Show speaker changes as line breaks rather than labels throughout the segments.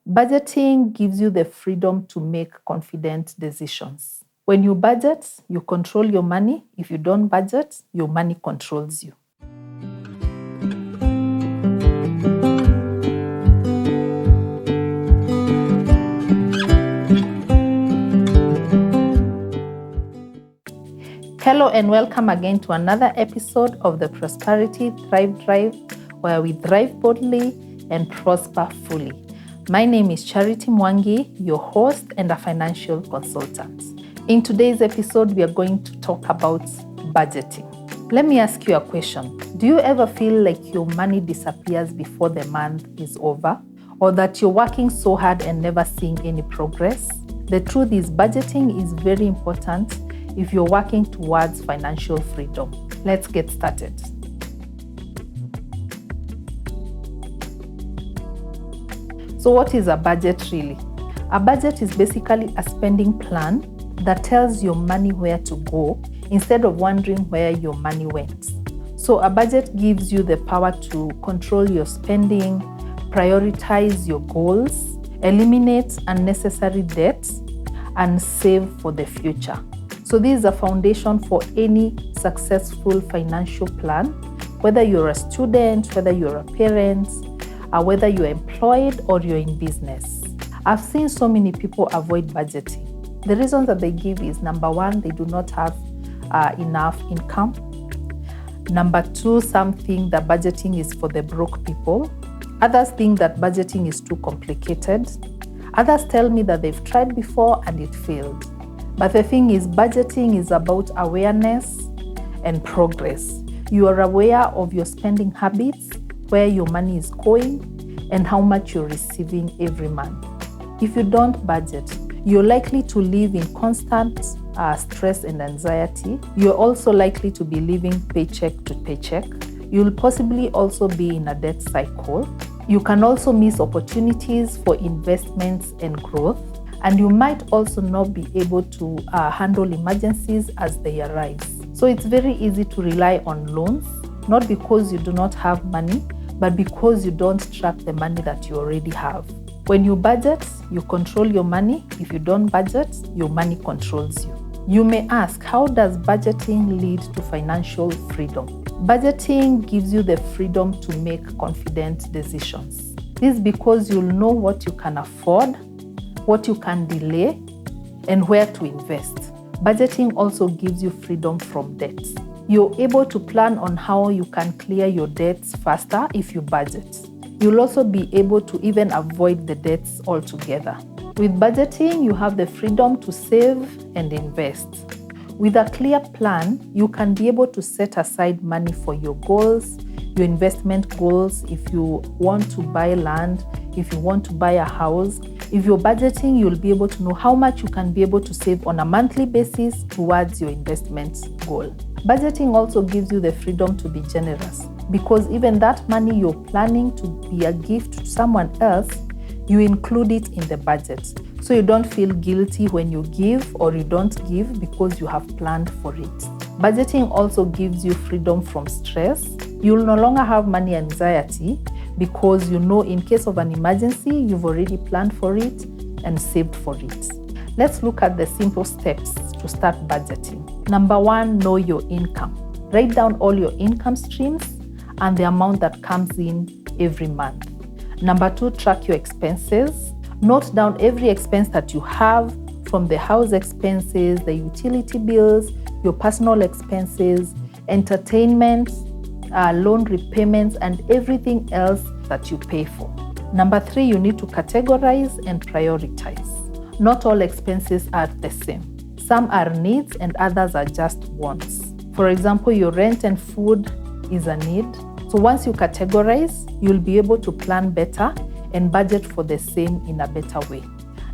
Budgeting gives you the freedom to make confident decisions. When you budget, you control your money. If you don't budget, your money controls you. Hello and welcome again to another episode of the Prosperity Thrive Drive, where we thrive boldly and prosper fully. My name is Charity Mwangi, your host and a financial consultant. In today's episode, we are going to talk about budgeting. Let me ask you a question. Do you ever feel like your money disappears before the month is over? Or that you're working so hard and never seeing any progress? The truth is, budgeting is very important if you're working towards financial freedom. Let's get started. So what is a budget really? A budget is basically a spending plan that tells your money where to go instead of wondering where your money went. So a budget gives you the power to control your spending, prioritize your goals, eliminate unnecessary debts, and save for the future. So this is a foundation for any successful financial plan, whether you're a student, whether you're a parent, or whether you're employed or you're in business. I've seen so many people avoid budgeting. The reasons that they give is, number one, they do not have enough income. Number two, some think that budgeting is for the broke people. Others think that budgeting is too complicated. Others tell me that they've tried before and it failed. But the thing is, budgeting is about awareness and progress. You are aware of your spending habits, where your money is going, and how much you're receiving every month. If you don't budget, you're likely to live in constant stress and anxiety. You're also likely to be living paycheck to paycheck. You'll possibly also be in a debt cycle. You can also miss opportunities for investments and growth. And you might also not be able to handle emergencies as they arise. So it's very easy to rely on loans, not because you do not have money, but because you don't track the money that you already have. When you budget, you control your money. If you don't budget, your money controls you. You may ask, how does budgeting lead to financial freedom? Budgeting gives you the freedom to make confident decisions. This is because you'll know what you can afford, what you can delay, and where to invest. Budgeting also gives you freedom from debts. You're able to plan on how you can clear your debts faster if you budget. You'll also be able to even avoid the debts altogether. With budgeting, you have the freedom to save and invest. With a clear plan, you can be able to set aside money for your goals, your investment goals. If you want to buy land, if you want to buy a house, if you're budgeting, you'll be able to know how much you can be able to save on a monthly basis towards your investment goal. Budgeting also gives you the freedom to be generous, because even that money you're planning to be a gift to someone else, you include it in the budget. So you don't feel guilty when you give or you don't give because you have planned for it. Budgeting also gives you freedom from stress. You'll no longer have money anxiety because you know in case of an emergency, you've already planned for it and saved for it. Let's look at the simple steps to start budgeting. Number one, know your income. Write down all your income streams and the amount that comes in every month. Number two, track your expenses. Note down every expense that you have, from the house expenses, the utility bills, your personal expenses, entertainment, loan repayments, and everything else that you pay for. Number three, you need to categorize and prioritize. Not all expenses are the same. Some are needs and others are just wants. For example, your rent and food is a need. So once you categorize, you'll be able to plan better and budget for the same in a better way.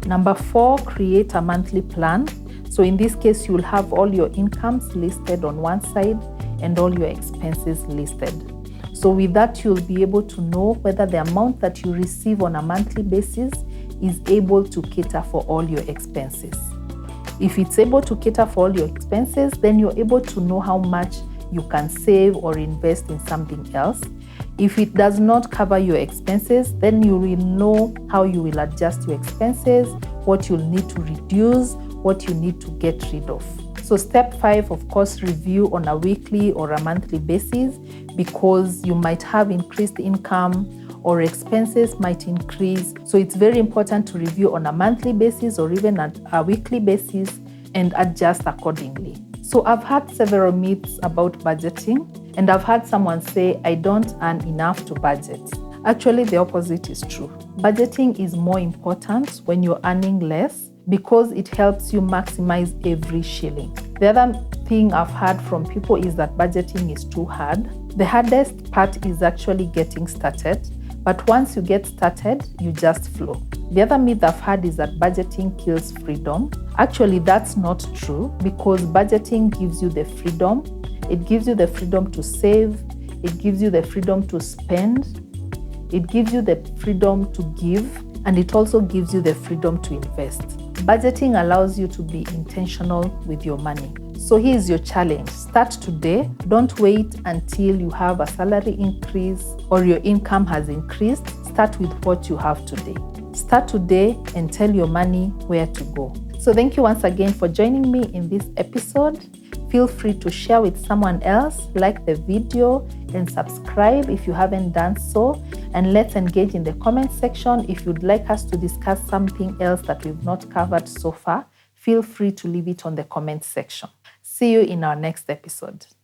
Number four, create a monthly plan. So in this case, you'll have all your incomes listed on one side and all your expenses listed. So with that, you'll be able to know whether the amount that you receive on a monthly basis is able to cater for all your expenses. If it's able to cater for all your expenses, then you're able to know how much you can save or invest in something else. If it does not cover your expenses, then you will know how you will adjust your expenses, what you'll need to reduce, what you need to get rid of. So step 5, of course, review on a weekly or a monthly basis, because you might have increased income or expenses might increase. So it's very important to review on a monthly basis or even at a weekly basis and adjust accordingly. So I've had several myths about budgeting, and I've had someone say, I don't earn enough to budget. Actually, the opposite is true. Budgeting is more important when you're earning less, because it helps you maximize every shilling. The other thing I've heard from people is that budgeting is too hard. The hardest part is actually getting started, but once you get started, you just flow. The other myth I've heard is that budgeting kills freedom. Actually, that's not true, because budgeting gives you the freedom. It gives you the freedom to save. It gives you the freedom to spend. It gives you the freedom to give, and it also gives you the freedom to invest. Budgeting allows you to be intentional with your money. So here's your challenge. Start today. Don't wait until you have a salary increase or your income has increased. Start with what you have today. Start today and tell your money where to go. So thank you once again for joining me in this episode. Feel free to share with someone else, like the video, and subscribe if you haven't done so. And let's engage in the comment section. If you'd like us to discuss something else that we've not covered so far, feel free to leave it on the comment section. See you in our next episode.